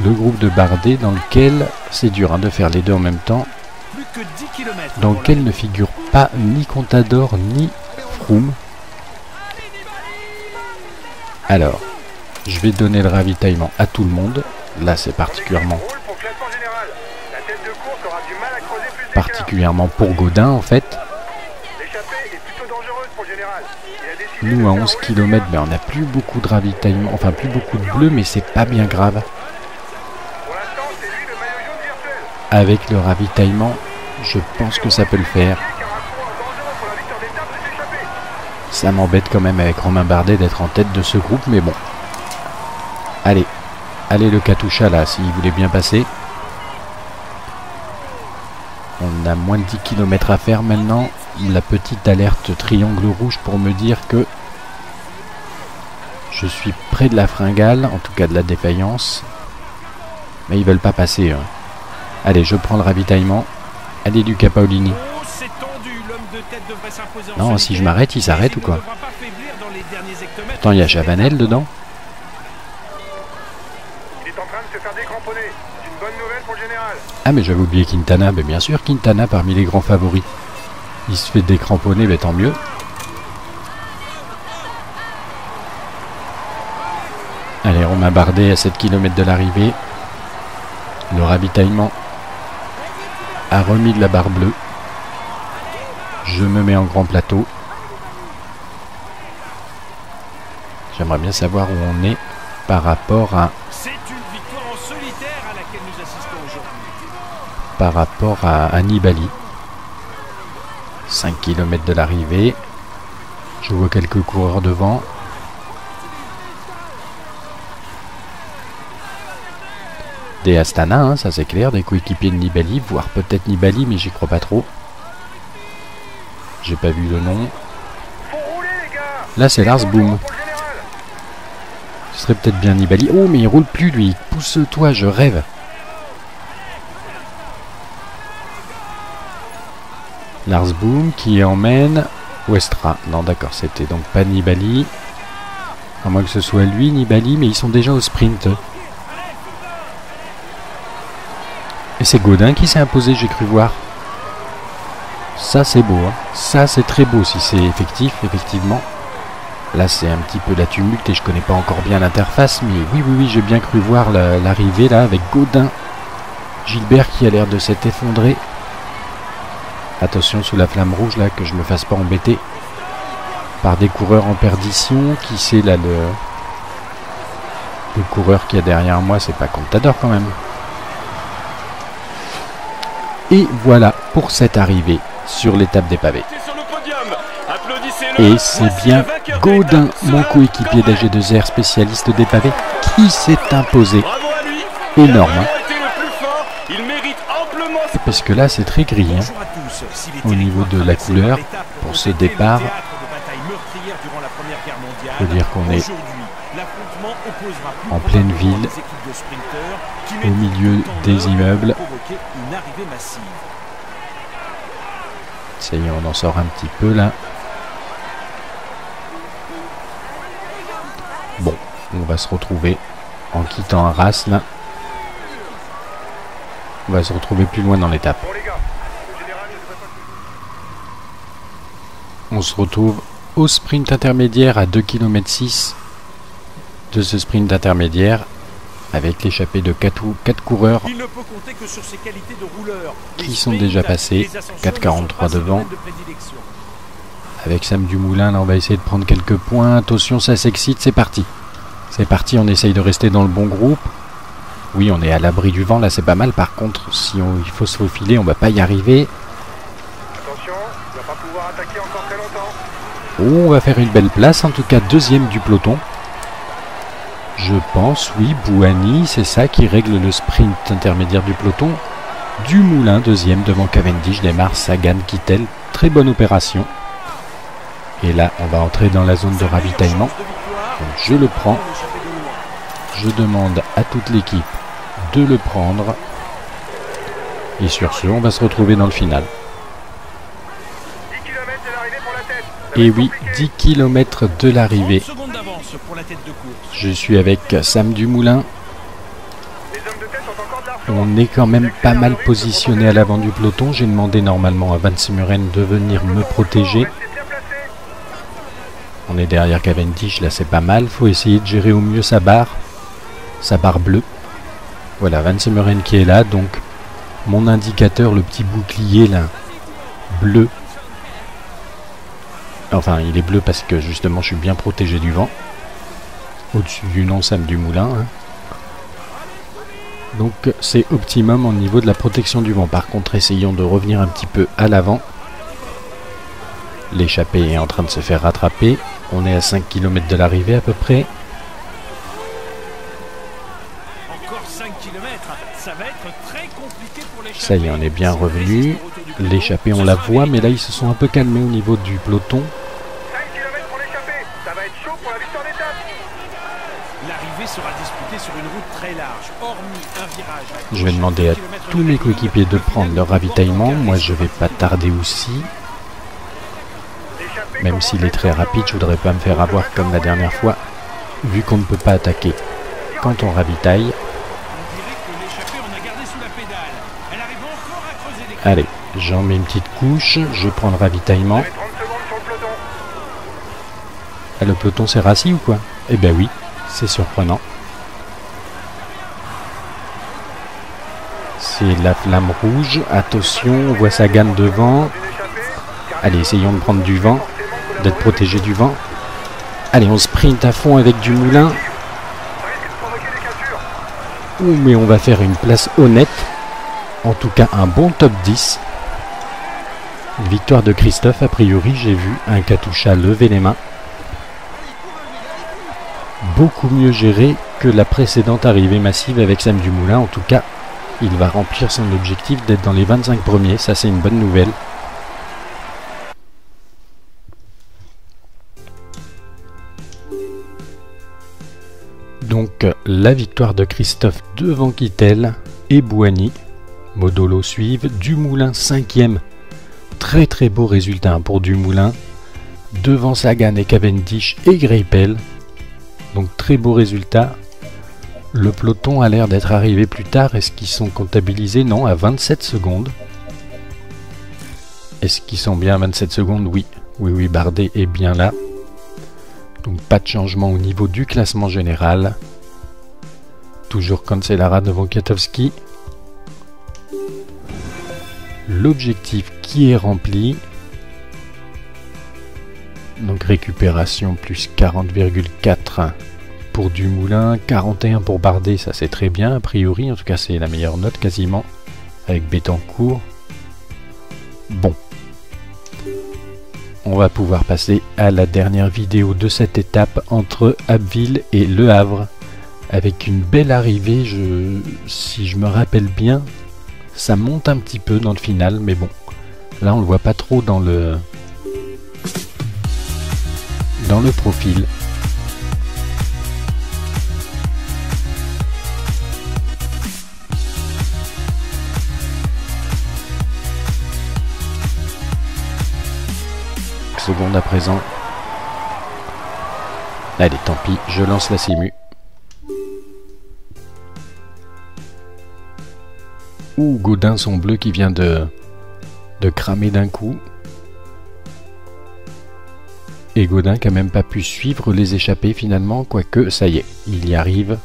Le groupe de Bardet dans lequel c'est dur hein, de faire les deux en même temps. Plus que 10 km dans lequel ne figure pas pas ni Contador ni Froome. Alors, je vais donner le ravitaillement à tout le monde. Là, c'est particulièrement pour Gaudin en fait. Nous à 11 km, ben, on n'a plus beaucoup de ravitaillement, enfin plus beaucoup de bleu, mais c'est pas bien grave. Avec le ravitaillement, je pense que ça peut le faire. Ça m'embête quand même avec Romain Bardet d'être en tête de ce groupe, mais bon. Allez, allez le Katusha là, s'il voulait bien passer. On a moins de 10 km à faire maintenant. La petite alerte triangle rouge pour me dire que je suis près de la fringale, en tout cas de la défaillance. Mais ils veulent pas passer. Hein. Allez, je prends le ravitaillement. Allez Luca Paolini. Non, si je m'arrête, il s'arrête ou quoi? Pourtant, il y a Chavanel dedans. Ah, mais j'avais oublié Quintana. Mais bien sûr, Quintana parmi les grands favoris. Il se fait décramponner, mais tant mieux. Allez, Romain Bardet à 7 km de l'arrivée. Le ravitaillement a remis de la barre bleue. Je me mets en grand plateau. J'aimerais bien savoir où on est par rapport à... C'est une victoire en solitaire à laquelle nous assistons aujourd'hui. Par rapport à Nibali. 5 km de l'arrivée. Je vois quelques coureurs devant. Des Astana, hein, ça c'est clair, des coéquipiers de Nibali, voire peut-être Nibali, mais j'y crois pas trop. J'ai pas vu le nom. Là c'est Lars Boom. Ce serait peut-être bien Nibali. Oh mais il roule plus lui. Pousse-toi, je rêve. Lars Boom qui emmène Westra. Non d'accord, c'était donc pas Nibali. À moins que ce soit lui, Nibali, mais ils sont déjà au sprint. Et c'est Gaudin qui s'est imposé, j'ai cru voir. Ça c'est beau, hein. Ça c'est très beau si c'est effectif, effectivement. Là c'est un petit peu la tumulte et je connais pas encore bien l'interface, mais oui, j'ai bien cru voir l'arrivée là avec Gaudin. Gilbert qui a l'air de s'être effondré. Attention sous la flamme rouge là, que je me fasse pas embêter par des coureurs en perdition. Qui c'est là le coureur qui est derrière moi, c'est pas Contador quand même. Et voilà pour cette arrivée sur l'étape des pavés. Et c'est bien Gaudin, mon coéquipier d'AG2R, spécialiste des pavés, qui s'est imposé. Énorme. Hein. Parce que là c'est très gris hein, au niveau de la couleur pour ce départ. Il faut dire qu'on est en pleine ville, au milieu des immeubles. Ça y est, on en sort un petit peu là. Bon, on va se retrouver en quittant Arras là. On va se retrouver plus loin dans l'étape. On se retrouve au sprint intermédiaire à 2,6 km de ce sprint intermédiaire avec l'échappée de 4 coureurs qui sont déjà passés. 4,43 devant. Avec Sam Dumoulin, là on va essayer de prendre quelques points. Attention, ça s'excite, c'est parti. C'est parti, on essaye de rester dans le bon groupe. Oui, on est à l'abri du vent, là c'est pas mal. Par contre, si il faut se faufiler, on va pas y arriver. Attention, il va pas pouvoir attaquer encore très longtemps. Oh, on va faire une belle place, en tout cas deuxième du peloton. Je pense, oui, Bouhanni, c'est ça qui règle le sprint intermédiaire du peloton. Dumoulin, deuxième devant Cavendish, démarre Sagan, Kittel. Très bonne opération. Et là, on va entrer dans la zone de ravitaillement. Donc, je le prends. Je demande à toute l'équipe de le prendre. Et sur ce, on va se retrouver dans le final. 10 km de l'arrivée pour la tête. Et oui, 10 km de l'arrivée. Je suis avec Sam Dumoulin. Les hommes de tête ont encore de la On est quand même pas mal positionné à l'avant du peloton. J'ai demandé normalement à Van Simmeren de venir me protéger. On est derrière Cavendish, là c'est pas mal. Faut essayer de gérer au mieux sa barre bleue. Voilà, Van Simmeren qui est là, donc mon indicateur, le petit bouclier là, bleu. Enfin, il est bleu parce que justement je suis bien protégé du vent. Au-dessus du non-sam du moulin. Hein. Donc c'est optimum au niveau de la protection du vent. Par contre, essayons de revenir un petit peu à l'avant. L'échappée est en train de se faire rattraper. On est à 5 km de l'arrivée à peu près. Encore 5 km, ça va être très compliqué pour l'échappée. Ça y est, on est bien revenu. L'échappée, on la voit, mais là ils se sont un peu calmés au niveau du peloton. 5 km pour l'échappée, ça va être chaud pour la victoire d'étape. L'arrivée sera disputée sur une route très large, hormis un virage. Je vais demander à tous mes coéquipiers de prendre leur ravitaillement. Moi, je vais pas tarder aussi. Même s'il est très rapide, je voudrais pas me faire avoir comme la dernière fois, vu qu'on ne peut pas attaquer quand on ravitaille. Allez, j'en mets une petite couche, je prends le ravitaillement. Ah, le peloton s'est rassis ou quoi? Eh ben oui, c'est surprenant. C'est la flamme rouge. Attention, on voit Sagan devant. Allez, essayons de prendre du vent, d'être protégé du vent. Allez, on sprint à fond avec du moulin. Ouh, mais on va faire une place honnête. En tout cas, un bon top 10. Une victoire de Christophe, a priori, j'ai vu un Katusha lever les mains. Beaucoup mieux géré que la précédente arrivée massive avec Sam Dumoulin. En tout cas, il va remplir son objectif d'être dans les 25 premiers. Ça, c'est une bonne nouvelle. Donc, la victoire de Christophe devant Kittel et Bouhanni. Modolo suivent. Dumoulin 5e. Très très beau résultat pour Dumoulin. Devant Sagan et Cavendish et Greipel. Donc très beau résultat. Le peloton a l'air d'être arrivé plus tard. Est-ce qu'ils sont comptabilisés? Non, à 27 secondes. Est-ce qu'ils sont bien à 27 secondes? Oui. Oui, Bardet est bien là. Donc pas de changement au niveau du classement général. Toujours Cancellara devant Kwiatkowski. L'objectif qui est rempli. Donc récupération plus 40,4 pour Dumoulin, 41 pour Bardet, ça c'est très bien a priori, en tout cas c'est la meilleure note quasiment, avec Bettencourt. Bon. On va pouvoir passer à la dernière vidéo de cette étape entre Abbeville et Le Havre, avec une belle arrivée, si je me rappelle bien, ça monte un petit peu dans le final, mais bon, là on le voit pas trop dans le profil. Seconde à présent. Allez, tant pis, je lance la simu. Ouh, Gaudin son bleu qui vient de cramer d'un coup. Et Gaudin qui n'a même pas pu suivre les échappées finalement, quoique ça y est, il y arrive.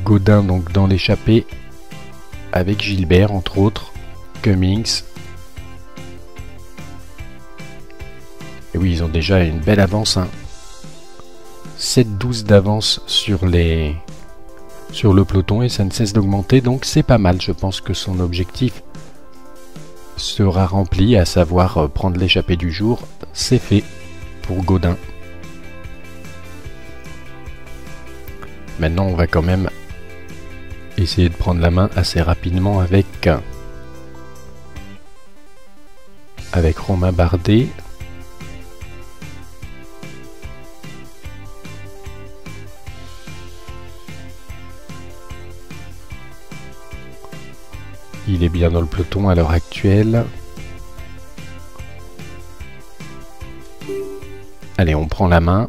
Gaudin donc dans l'échappée avec Gilbert entre autres, Cummings. Et oui, ils ont déjà une belle avance, hein. 7-12 d'avance sur le peloton et ça ne cesse d'augmenter, donc c'est pas mal. Je pense que son objectif sera rempli, à savoir prendre l'échappée du jour. C'est fait pour Gaudin. Maintenant, on va quand même essayer de prendre la main assez rapidement avec Romain Bardet. Il est bien dans le peloton à l'heure actuelle. Allez, on prend la main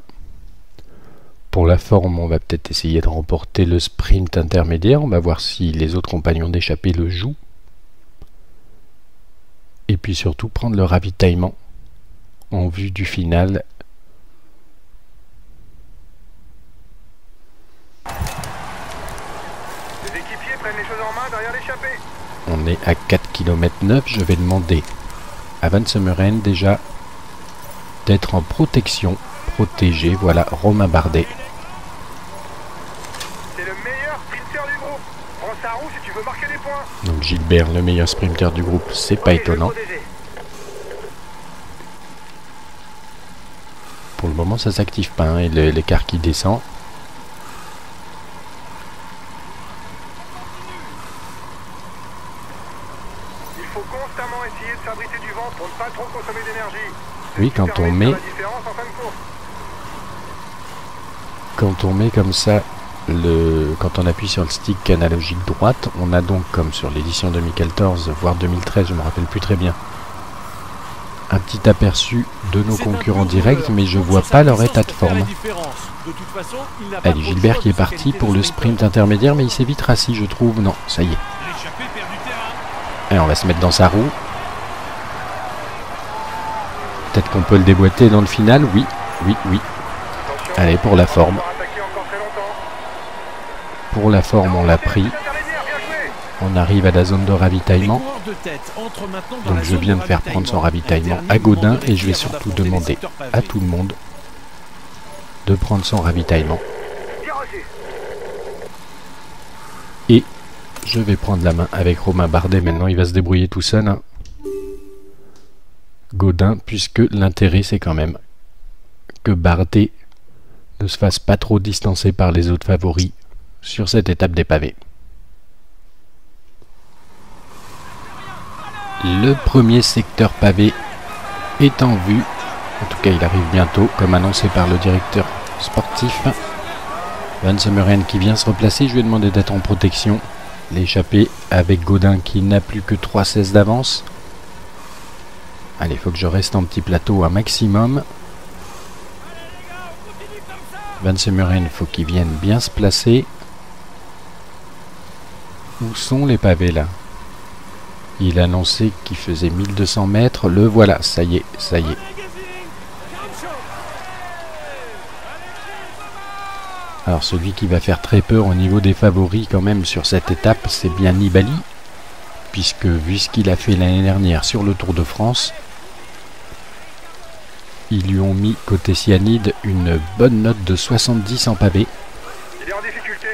pour pour la forme, on va peut-être essayer de remporter le sprint intermédiaire. On va voir si les autres compagnons d'échappée le jouent. Et puis surtout prendre le ravitaillement en vue du final. Les équipiers prennent les choses en main derrière l'échappée. On est à 4 km 9. Je vais demander à Van Semmeren déjà d'être en protection. Protégé, voilà, Romain Bardet. C'est le meilleur sprinter du groupe. Prends sa roue si tu veux marquer des points. Donc Gilbert, le meilleur sprinter du groupe, c'est pas étonnant. Pour le moment, ça s'active pas, hein, et l'écart qui descend. Il faut constamment essayer de s'abriter du vent pour ne pas trop consommer d'énergie. Oui, quand on met comme ça, quand on appuie sur le stick analogique droite, on a donc, comme sur l'édition 2014, voire 2013, je me rappelle plus très bien, un petit aperçu de nos concurrents directs, mais je vois pas leur état de forme. Allez, Gilbert qui est parti pour le sprint intermédiaire, mais il s'est vite rassis, je trouve. Non, ça y est. Allez, on va se mettre dans sa roue. Peut-être qu'on peut le déboîter dans le final. Oui, oui, oui. Allez, pour la forme. Pour la forme, on l'a pris. On arrive à la zone de ravitaillement. Donc je viens de faire prendre son ravitaillement à Gaudin et je vais surtout demander à tout le monde de prendre son ravitaillement. Et je vais prendre la main avec Romain Bardet. Maintenant, il va se débrouiller tout seul, hein. Gaudin, puisque l'intérêt c'est quand même que Bardet ne se fasse pas trop distancer par les autres favoris sur cette étape des pavés. Le premier secteur pavé est en vue. En tout cas, il arrive bientôt, comme annoncé par le directeur sportif. Van Semmeren qui vient se replacer. Je lui ai demandé d'être en protection. L'échappée avec Gaudin qui n'a plus que 3,16 d'avance. Allez, il faut que je reste en petit plateau un maximum. Van Semmeren, il faut qu'il vienne bien se placer. Où sont les pavés là? Il a annoncé qu'il faisait 1200 mètres. Le voilà, ça y est, ça y est. Alors celui qui va faire très peur au niveau des favoris quand même sur cette étape, c'est bien Nibali. Puisque vu ce qu'il a fait l'année dernière sur le Tour de France, ils lui ont mis côté cyanide une bonne note de 70 en pavé. Il est en difficulté.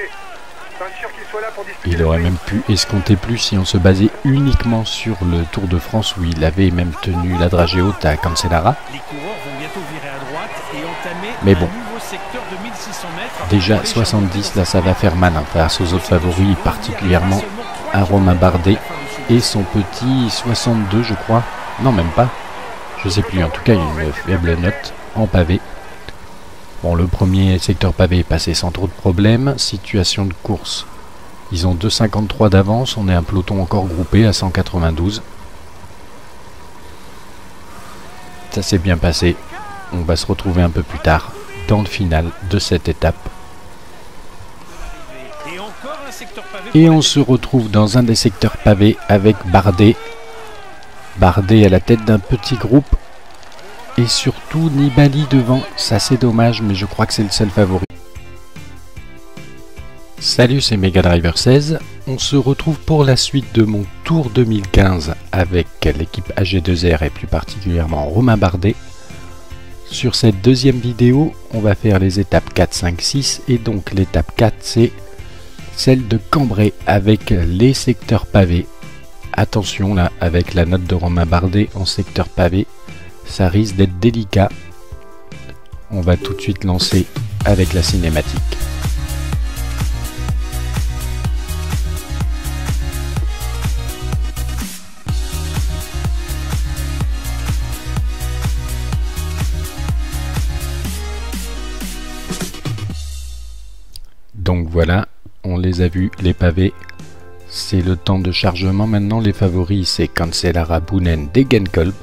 Pas sûr qu'il soit là pour disputer. Il aurait même pu escompter plus si on se basait uniquement sur le Tour de France où il avait même tenu la dragée haute à Cancellara. Mais bon, déjà 70, là ça va faire mal hein, face aux autres favoris, particulièrement à Romain Bardet et son petit 62 je crois, non même pas, je sais plus, en tout cas une faible note en pavé. Bon, le premier secteur pavé est passé sans trop de problèmes. Situation de course, ils ont 2,53 d'avance, on est un peloton encore groupé à 192. Ça s'est bien passé, on va se retrouver un peu plus tard dans le final de cette étape. Et on se retrouve dans un des secteurs pavés avec Bardet. Bardet à la tête d'un petit groupe. Et surtout Nibali devant. Ça c'est dommage, mais je crois que c'est le seul favori. Salut, c'est Mega Driver 16. On se retrouve pour la suite de mon Tour 2015 avec l'équipe AG2R et plus particulièrement Romain Bardet. Sur cette deuxième vidéo, on va faire les étapes 4, 5, 6 et donc l'étape 4 c'est celle de Cambrai avec les secteurs pavés. Attention là, avec la note de Romain Bardet en secteur pavé, ça risque d'être délicat. On va tout de suite lancer avec la cinématique. Donc voilà, on les a vus, les pavés. C'est le temps de chargement. Maintenant, les favoris, c'est Cancellara, Boonen, Degenkolb.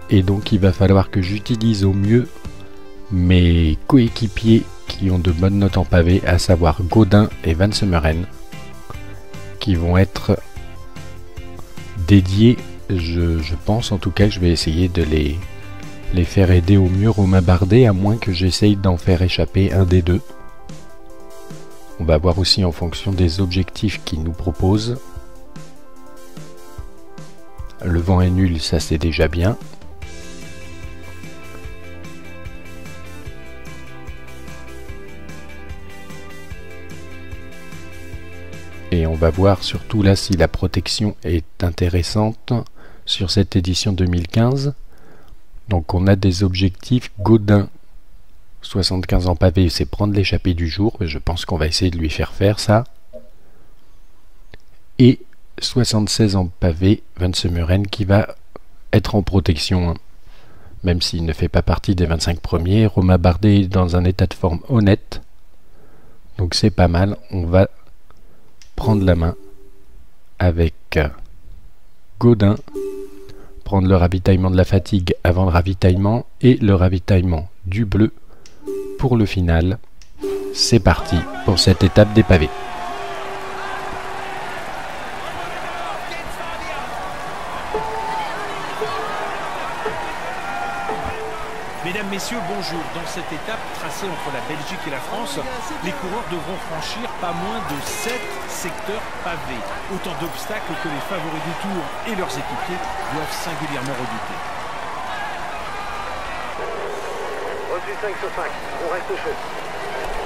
Et donc, il va falloir que j'utilise au mieux mes coéquipiers qui ont de bonnes notes en pavé, à savoir Gaudin et Van Semmeren, qui vont être dédiés. Je pense en tout cas que je vais essayer de les faire aider au mieux Romain Bardet, à moins que j'essaye d'en faire échapper un des deux. On va voir aussi en fonction des objectifs qu'ils nous proposent. Le vent est nul, ça c'est déjà bien. Et on va voir surtout là si la protection est intéressante sur cette édition 2015. Donc on a des objectifs. Gaudin 75 en pavé, c'est prendre l'échappée du jour. Je pense qu'on va essayer de lui faire ça. Et 76 en pavé, Van Semmeren qui va être en protection, hein. Même s'il ne fait pas partie des 25 premiers. Romain Bardet est dans un état de forme honnête. Donc c'est pas mal. On va prendre la main avec Gaudin, prendre le ravitaillement de la fatigue avant le ravitaillement et le ravitaillement du bleu pour le final. C'est parti pour cette étape des pavés. Mesdames, Messieurs, bonjour. Dans cette étape tracée entre la Belgique et la France, les coureurs devront franchir pas moins de 7 secteurs pavés. Autant d'obstacles que les favoris du Tour et leurs équipiers doivent singulièrement redouter. Reçu 5 sur 5, on reste chaud.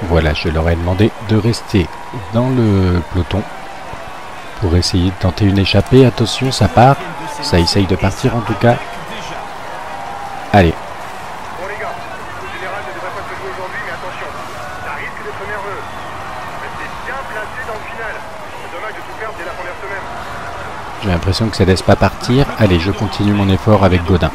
Voilà, je leur ai demandé de rester dans le peloton pour essayer de tenter une échappée. Attention, ça part. Ça essaye de partir en tout cas. Allez. Bon les gars, le général ne devrait pas se jouer aujourd'hui, mais attention, ça risque d'être nerveux. Restez bien placé dans le final. C'est dommage de tout perdre dès la première semaine. J'ai l'impression que ça laisse pas partir. Allez, je continue mon effort avec Gaudin.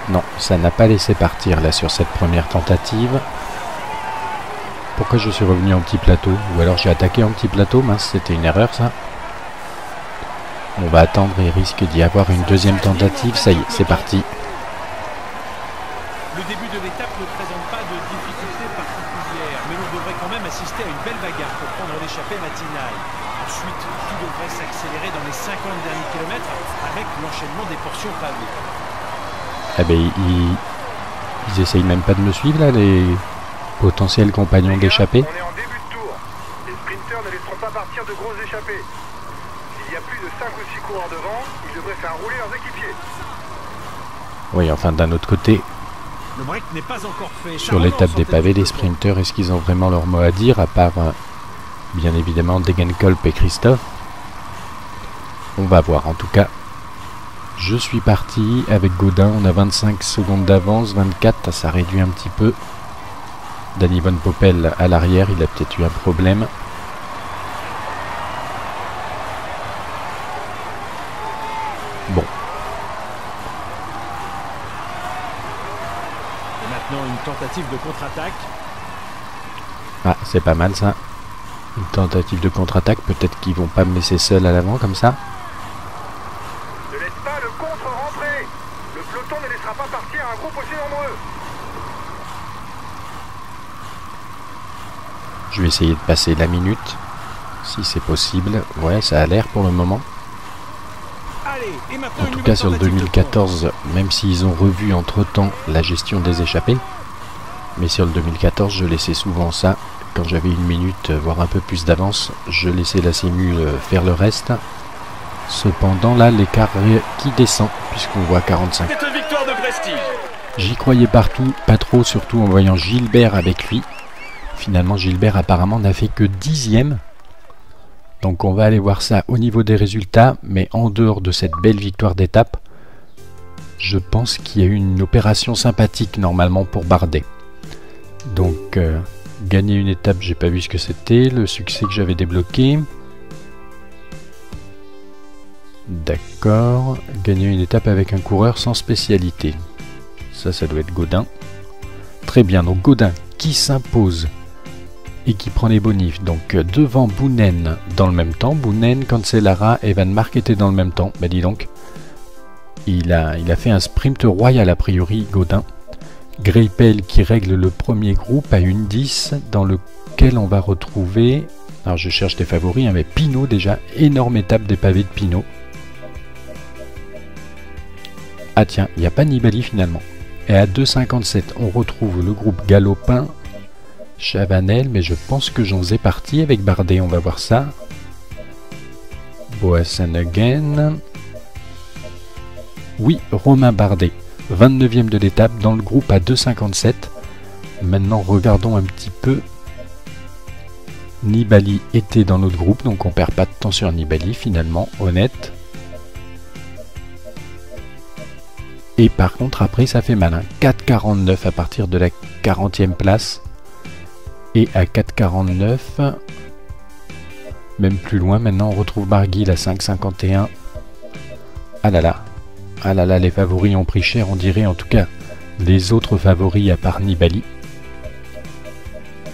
Non, ça n'a pas laissé partir là sur cette première tentative. Pourquoi je suis revenu en petit plateau? Ou alors j'ai attaqué en petit plateau? Mince, c'était une erreur ça. On va attendre et risque d'y avoir une deuxième tentative. Ça y est, c'est parti. Le début de l'étape ne présente pas de difficultés particulières, mais l'on devrait quand même assister à une belle bagarre pour prendre l'échappée matinale. Ensuite, tout devrait s'accélérer dans les 50 derniers kilomètres avec l'enchaînement des portions pavées. Ah ben, ils essayent même pas de me suivre là, les potentiels compagnons d'échappée. On est en début de tour. Les sprinteurs ne laisseront pas partir de grosses échappées. S'il y a plus de 5 ou 6 coureurs devant, ils devraient faire rouler leurs équipiers. Oui, enfin d'un autre côté, Le break n'est pas encore fait. sur l'étape des pavés, les sprinteurs, est-ce qu'ils ont vraiment leur mot à dire, à part bien évidemment Degenkolb et Christophe? On va voir. En tout cas, je suis parti avec Gaudin, on a 25 secondes d'avance, 24, ça réduit un petit peu. Danny Van Poppel à l'arrière, il a peut-être eu un problème. Bon. Et maintenant une tentative de contre-attaque. Ah, c'est pas mal ça. Une tentative de contre-attaque, peut-être qu'ils vont pas me laisser seul à l'avant comme ça. Ne laisse pas le contre rentrer. Le peloton ne laissera pas partir un groupe aussi nombreux. Je vais essayer de passer la minute, si c'est possible. Ouais, ça a l'air pour le moment. Allez, et maintenant En tout cas sur le 2014, même s'ils ont revu entre-temps la gestion des échappées, mais sur le 2014, je laissais souvent ça. Quand j'avais une minute, voire un peu plus d'avance, je laissais la Sému faire le reste. Cependant, là, l'écart qui descend, puisqu'on voit 45. C'est une victoire de prestige. J'y croyais partout, pas trop, surtout en voyant Gilbert avec lui. Finalement, Gilbert apparemment n'a fait que 10e. Donc on va aller voir ça au niveau des résultats, mais en dehors de cette belle victoire d'étape, je pense qu'il y a eu une opération sympathique normalement pour Bardet. Donc gagner une étape, j'ai pas vu ce que c'était, le succès que j'avais débloqué. D'accord, gagner une étape avec un coureur sans spécialité. Ça doit être Gaudin. Très bien, donc Gaudin qui s'impose et qui prend les bonifs. Donc devant Boonen dans le même temps. Boonen, Cancellara et Van Mark étaient dans le même temps. Bah dis donc, il a fait un sprint royal a priori, Gaudin. Greipel qui règle le premier groupe à 1,10 dans lequel on va retrouver... Alors je cherche des favoris, hein, mais Pinot déjà, énorme étape des pavés de Pinot. Ah tiens, il n'y a pas Nibali finalement. Et à 2,57, on retrouve le groupe Galopin, Chavanel, mais je pense que j'en faisais partie avec Bardet, on va voir ça. Boasson-Hagen. Oui, Romain Bardet, 29e de l'étape dans le groupe à 2,57. Maintenant, regardons un petit peu. Nibali était dans notre groupe, donc on perd pas de temps sur Nibali finalement, honnête. Et par contre, après, ça fait mal. Hein. 4,49 à partir de la 40e place. Et à 4,49, même plus loin, maintenant on retrouve Barguil à 5,51. Ah là là. Ah là là, les favoris ont pris cher, on dirait, en tout cas, les autres favoris à part Nibali.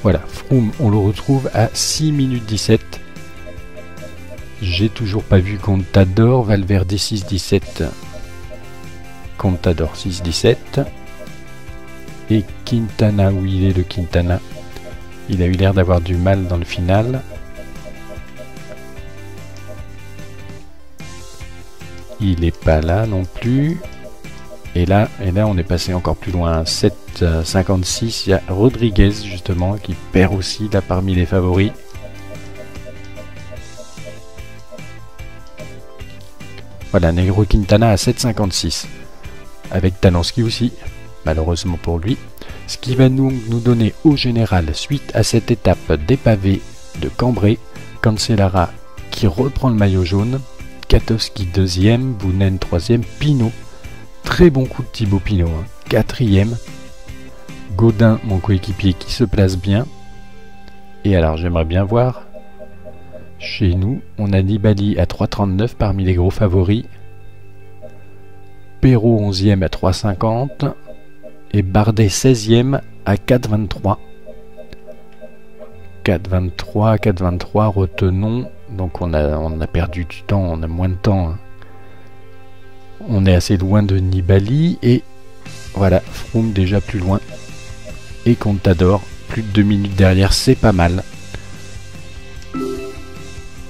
Voilà, Froome, on le retrouve à 6 minutes 17. J'ai toujours pas vu Contador, Valverde 6,17. Contador 6,17. Et Quintana, où il est le Quintana? Il a eu l'air d'avoir du mal dans le final. Il n'est pas là non plus. Et là, on est passé encore plus loin. 7,56. Il y a Rodriguez, justement, qui perd aussi là parmi les favoris. Voilà, Negro Quintana à 7,56. Avec Talansky aussi, malheureusement pour lui. Ce qui va nous donner au général, suite à cette étape des pavés de Cambrai, Cancellara qui reprend le maillot jaune, Katowski 2e, Boonen 3e, Pinot. Très bon coup de Thibaut Pinot, hein, 4e. Gaudin, mon coéquipier, qui se place bien. Et alors, j'aimerais bien voir. Chez nous, on a Nibali à 3,39 parmi les gros favoris. Perrault 11e à 3,50. Et Bardet 16e à 4,23. 4,23, retenons. Donc on a perdu du temps, on a moins de temps. Hein. On est assez loin de Nibali et voilà, Froome déjà plus loin. Et Contador, plus de 2 minutes derrière, c'est pas mal.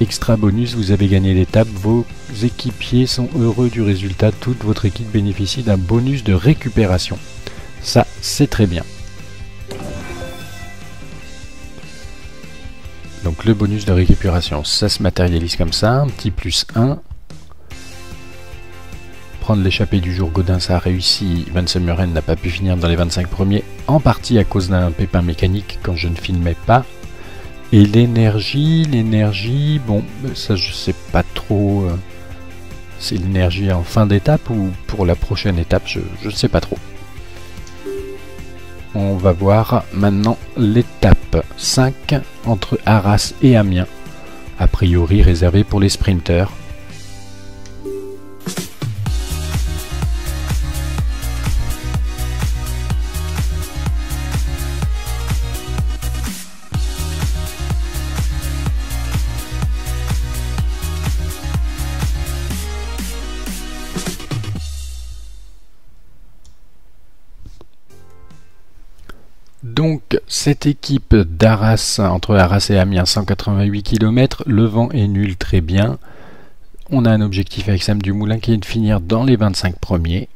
Extra bonus, vous avez gagné l'étape, vos équipiers sont heureux du résultat, toute votre équipe bénéficie d'un bonus de récupération. Ça, c'est très bien. Donc le bonus de récupération, ça se matérialise comme ça, un petit +1. Prendre l'échappée du jour, Gaudin, ça a réussi. Van Semmeren n'a pas pu finir dans les 25 premiers, en partie à cause d'un pépin mécanique quand je ne filmais pas. Et l'énergie, bon, ça je sais pas trop. C'est l'énergie en fin d'étape ou pour la prochaine étape, je ne sais pas trop. On va voir maintenant l'étape 5 entre Arras et Amiens, a priori réservée pour les sprinteurs. Donc cette équipe d'Arras, entre Arras et Amiens, 188 km, le vent est nul, très bien. On a un objectif avec Sam Dumoulin qui est de finir dans les 25 premiers.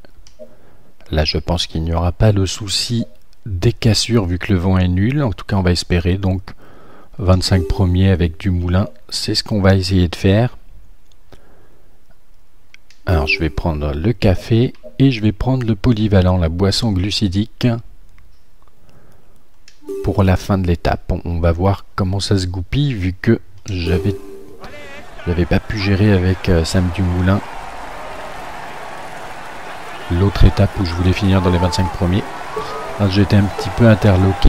Là je pense qu'il n'y aura pas le souci des cassures vu que le vent est nul, en tout cas on va espérer. Donc 25 premiers avec Dumoulin, c'est ce qu'on va essayer de faire. Alors je vais prendre le café et je vais prendre le polyvalent, la boisson glucidique. Pour la fin de l'étape, on va voir comment ça se goupille vu que j'avais pas pu gérer avec Sam Dumoulin l'autre étape où je voulais finir dans les 25 premiers. J'étais un petit peu interloqué.